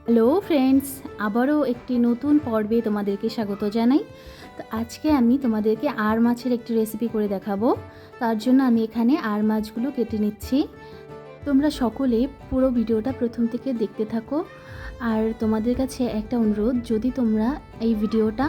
Hello friends, আবারও একটি নতুন পর্বে তোমাদেরকে স্বাগত জানাই। তো আজকে আমি তোমাদেরকে আর মাছের একটি রেসিপি করে দেখাবো। তার জন্য আমি এখানে আর মাছগুলো কেটে নিচ্ছি। তোমরা সকলে পুরো ভিডিওটা প্রথম থেকে দেখতে থাকো। আর তোমাদের কাছে একটা অনুরোধ, যদি তোমরা এই ভিডিওটা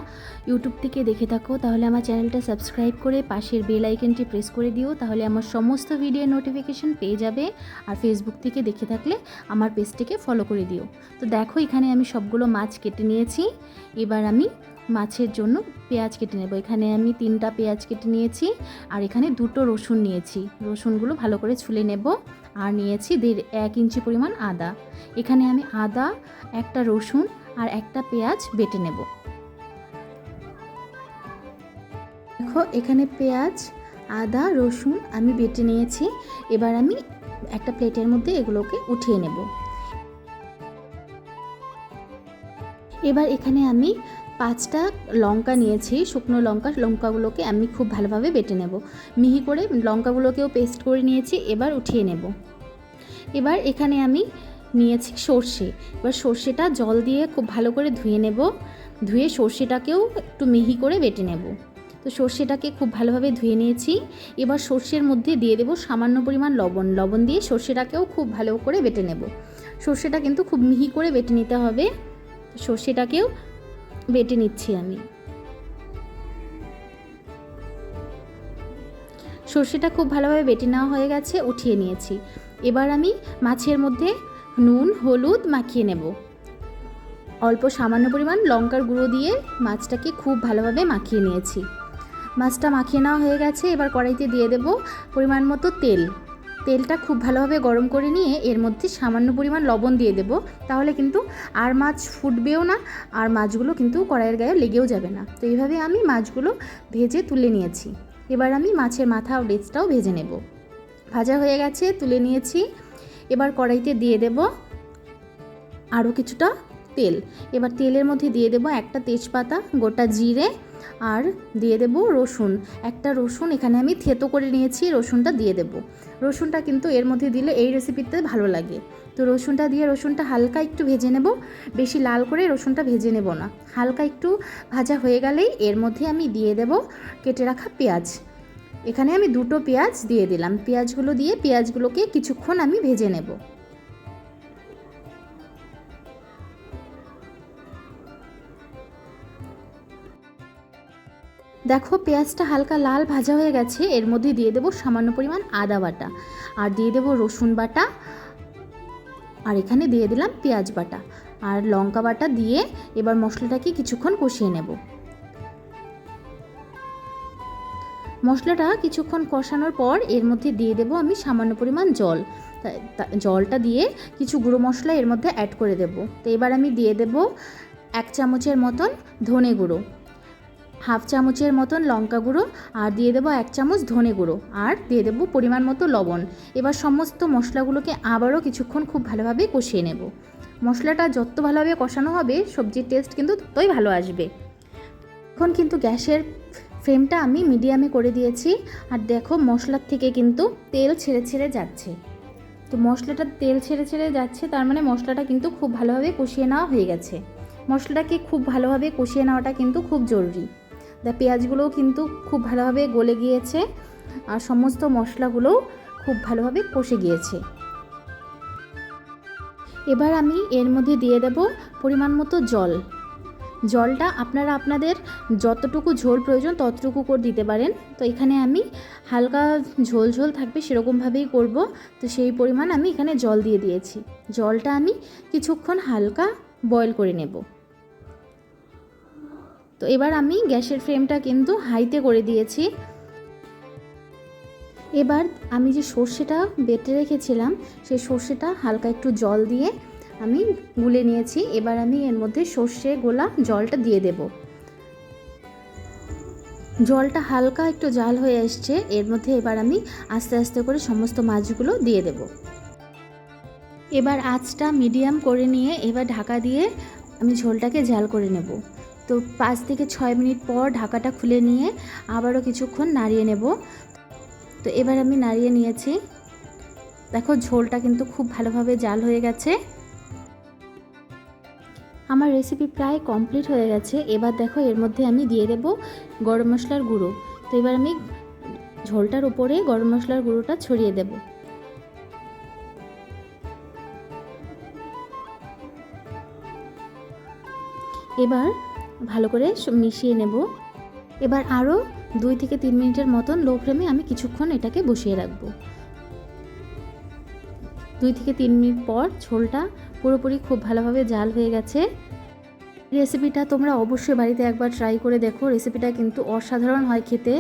ইউটিউব থেকে দেখে থাকো তাহলে আমার চ্যানেলটা সাবস্ক্রাইব করে পাশের বেল আইকনটি প্রেস করে দিও, তাহলে আমার সমস্ত ভিডিওর নোটিফিকেশন পেয়ে যাবে। আর ফেসবুক থেকে দেখে থাকলে আমার পেজটিকে ফলো করে দিও। তো দেখো, এখানে আমি সবগুলো মাছ কেটে নিয়েছি। এবার আমি মাছের জন্য পেঁয়াজ কেটে নেব। এখানে আমি 3টা পেঁয়াজ কেটে নিয়েছি, আর এখানে 2টো রসুন নিয়েছি। রসুনগুলো ভালো করে ছুলে নেব। আর নিয়েছি 1 ইঞ্চি পরিমাণ আদা। এখানে আমি আদা, একটা রসুন আর একটা পেঁয়াজ বেটে নেব। দেখো, এখানে পেঁয়াজ, আদা, রসুন আমি বেটে নিয়েছি। এবার আমি একটা প্লেটের মধ্যে এগুলোকে উঠিয়ে নেব। এবার এখানে আমি 5টা লঙ্কা নিয়েছি, শুকনো লঙ্কাগুলোকে আমি খুব ভালোভাবে বেটে নেব। মিহি করে লঙ্কাগুলোকেও পেস্ট করে নিয়েছি। এবার উঠিয়ে নেব। এবার এখানে আমি নিয়েছি সর্ষে। এবার সর্ষেটা জল দিয়ে খুব ভালো করে ধুয়ে নেব। ধুয়ে সর্ষেটাকেও একটু মিহি করে বেটে নেব। তো সর্ষেটাকে খুব ভালোভাবে ধুয়ে নিয়েছি। এবার সর্ষের মধ্যে দিয়ে দেব সামান্য পরিমাণ লবণ দিয়ে সর্ষেটাকেও খুব ভালো করে বেটে নেব। সর্ষেটা কিন্তু খুব মিহি করে বেটে নিতে হবে। সর্ষেটাকেও বেটে নিচ্ছি আমি। সর্ষেটা খুব ভালোভাবে বেটে নেওয়া হয়ে গেছে, উঠিয়ে নিয়েছি। এবার আমি মাছের মধ্যে নুন হলুদ মাখিয়ে নেব। অল্প সামান্য পরিমাণ লঙ্কার গুঁড়ো দিয়ে মাছটাকে খুব ভালোভাবে মাখিয়ে নিয়েছি। মাছটা মাখিয়ে নেওয়া হয়ে গেছে। এবার কড়াইতে দিয়ে দেব পরিমাণ মতো তেল। তেলটা খুব ভালোভাবে গরম করে নিয়ে এর মধ্যে সামান্য পরিমাণ লবণ দিয়ে দেব। তাহলে কিন্তু আর মাছ ফুটবেও না, আর মাছগুলো কিন্তু কড়াইয়ের গায়ে লেগেও যাবে না। তো এইভাবে আমি মাছগুলো ভেজে তুলে নিয়েছি। এবার আমি মাছের মাথা ও লেজটাও ভেজে নেব। ভাজা হয়ে গেছে, তুলে নিয়েছি। এবার কড়াইতে দিয়ে দেব আরও কিছুটা তেল। এবার তেলের মধ্যে দিয়ে দেব একটা তেজপাতা, গোটা জিরে, আর দিয়ে দেব রসুন। একটা রসুন এখানে আমি থেতো করে নিয়েছি, রসুনটা দিয়ে দেব। রসুনটা কিন্তু এর মধ্যে দিলে এই রেসিপিতে ভালো লাগে। তো রসুনটা দিয়ে রসুনটা হালকা একটু ভেজে নেব। বেশি লাল করে রসুনটা ভেজে নেব না। হালকা একটু ভাজা হয়ে গেলেই এর মধ্যে আমি দিয়ে দেব কেটে রাখা পেঁয়াজ। এখানে আমি 2টো পেঁয়াজ দিয়ে দিলাম। পেঁয়াজগুলো দিয়ে পেঁয়াজগুলোকে কিছুক্ষণ আমি ভেজে নেব। দেখো, পেঁয়াজটা হালকা লাল ভাজা হয়ে গেছে। এর মধ্যে দিয়ে দেব সামান্য পরিমাণ আদা বাটা, আর দিয়ে দেব রসুন বাটা, আর এখানে দিয়ে দিলাম পেঁয়াজ বাটা আর লঙ্কা বাটা দিয়ে এবার মশলাটাকে কিছুক্ষণ কষিয়ে নেব। মশলাটা কিছুক্ষণ কষানোর পর এর মধ্যে দিয়ে দেব আমি সামান্য পরিমাণ জল। জলটা দিয়ে কিছু গুঁড়ো মশলা এর মধ্যে অ্যাড করে দেব। তো এবার আমি দিয়ে দেব 1 চামচের মতন ধনে গুঁড়ো, 1/2 চামচের মতন লঙ্কা গুঁড়ো, আর দিয়ে দেবো 1 চামচ ধনে গুঁড়ো, আর দিয়ে দেবো পরিমাণ মতো লবণ। এবার সমস্ত মশলাগুলোকে আবারও কিছুক্ষণ খুব ভালোভাবে কষিয়ে নেব। মশলাটা যত ভালোভাবে কষানো হবে সবজির টেস্ট কিন্তু ততই ভালো আসবে। এখন কিন্তু গ্যাসের ফ্লেমটা আমি মিডিয়ামে করে দিয়েছি। আর দেখো, মশলার থেকে কিন্তু তেল ছেড়ে ছেড়ে যাচ্ছে। তো মশলাটা তেল ছেড়ে ছেড়ে যাচ্ছে, তার মানে মশলাটা কিন্তু খুব ভালোভাবে কষিয়ে নেওয়া হয়ে গেছে। মশলাটাকে খুব ভালোভাবে কষিয়ে নেওয়াটা কিন্তু খুব জরুরি। পেঁয়াজগুলোও কিন্তু খুব ভালোভাবে গলে গিয়েছে, আর সমস্ত মশলাগুলোও খুব ভালোভাবে কষে গিয়েছে। এবার আমি এর মধ্যে দিয়ে দেব পরিমাণ মতো জল। জলটা আপনারা আপনাদের যতটুকু ঝোল প্রয়োজন ততটুকু করে দিতে পারেন। তো এখানে আমি হালকা ঝোল ঝোল থাকবে সেরকমভাবেই করব। তো সেই পরিমাণ আমি এখানে জল দিয়ে দিয়েছি। জলটা আমি কিছুক্ষণ হালকা বয়েল করে নেব। তো এবার আমি গ্যাসের ফ্লেমটা কিন্তু হাইতে করে দিয়েছি। এবার আমি যে সর্ষেটা বেটে রেখেছিলাম সেই সর্ষেটা হালকা একটু জল দিয়ে আমি গুলে নিয়েছি। এবার আমি এর মধ্যে সর্ষে গোলা জলটা দিয়ে দেব। জলটা হালকা একটু জাল হয়ে আসছে। এর মধ্যে এবার আমি আস্তে আস্তে করে সমস্ত মাছগুলো দিয়ে দেব। এবার আঁচটা মিডিয়াম করে নিয়ে এবার ঢাকা দিয়ে আমি ঝোলটাকে জাল করে নেব। তো 5 থেকে 6 মিনিট পর ঢাকাটা খুলে নিয়ে আবারও কিছুক্ষণ নাড়িয়ে নেব। তো এবার আমি নাড়িয়ে নিয়েছি। দেখো, ঝোলটা কিন্তু খুব ভালোভাবে জাল হয়ে গেছে। আমার রেসিপি প্রায় কমপ্লিট হয়ে গেছে। এবার দেখো এর মধ্যে আমি দিয়ে দেব গরম মশলার গুঁড়ো। তো এবার আমি ঝোলটার উপরে গরম মশলার গুঁড়োটা ছড়িয়ে দেব। এবার ভালো করে মিশিয়ে নেব। এবার আরও 2 থেকে 3 মিনিটের মতন লো ফ্লেমে আমি কিছুক্ষণ এটাকে বসিয়ে রাখবো। 2 থেকে 3 মিনিট পর ঝোলটা পুরোপুরি খুব ভালোভাবে জাল হয়ে গেছে। রেসিপিটা তোমরা অবশ্যই বাড়িতে একবার ট্রাই করে দেখো। রেসিপিটা কিন্তু অসাধারণ হয় খেতে।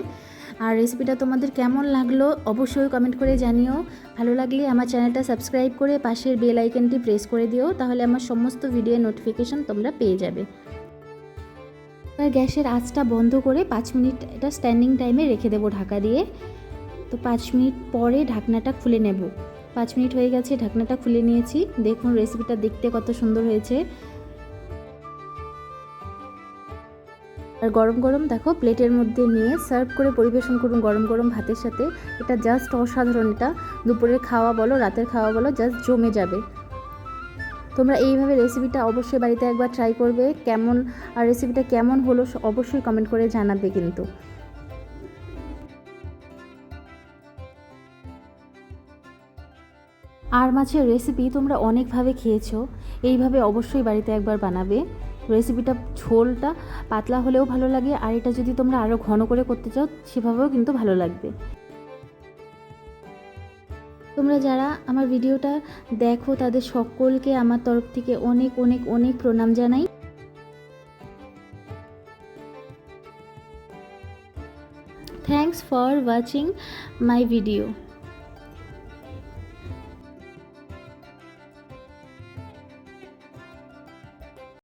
আর রেসিপিটা তোমাদের কেমন লাগলো অবশ্যই কমেন্ট করে জানিও। ভালো লাগলে আমার চ্যানেলটা সাবস্ক্রাইব করে পাশের বেল আইকনটি প্রেস করে দিও, তাহলে আমার সমস্ত ভিডিওর নোটিফিকেশন তোমরা পেয়ে যাবে। আর গ্যাসের আঁচটা বন্ধ করে 5 মিনিট এটা স্ট্যান্ডিং টাইমে রেখে দেবো ঢাকা দিয়ে। তো 5 মিনিট পরে ঢাকনাটা খুলে নেব। 5 মিনিট হয়ে গেছে, ঢাকনাটা খুলে নিয়েছি। দেখুন রেসিপিটা দেখতে কত সুন্দর হয়েছে। আর গরম গরম দেখো প্লেটের মধ্যে নিয়ে সার্ভ করে পরিবেশন করুন গরম গরম ভাতের সাথে। এটা জাস্ট অসাধারণ। এটা দুপুরের খাওয়া বলো রাতের খাওয়া বলো জাস্ট জমে যাবে। তোমরা এইভাবে রেসিপিটা অবশ্যই বাড়িতে একবার ট্রাই করবে। আর রেসিপিটা কেমন হলো অবশ্যই কমেন্ট করে জানাবে কিন্তু। আর মাছের রেসিপি তোমরা অনেকভাবে খেয়েছো, এইভাবে অবশ্যই বাড়িতে একবার বানাবে। রেসিপিটা ঝোলটা পাতলা হলেও ভালো লাগে, আর এটা যদি তোমরা আরও ঘন করে করতে চাও সেভাবেও কিন্তু ভালো লাগবে। তোমরা যারা আমার ভিডিওটা দেখো তাদের সকলকে আমার তরফ থেকে অনেক অনেক অনেক প্রণাম জানাই। Thanks for watching my video.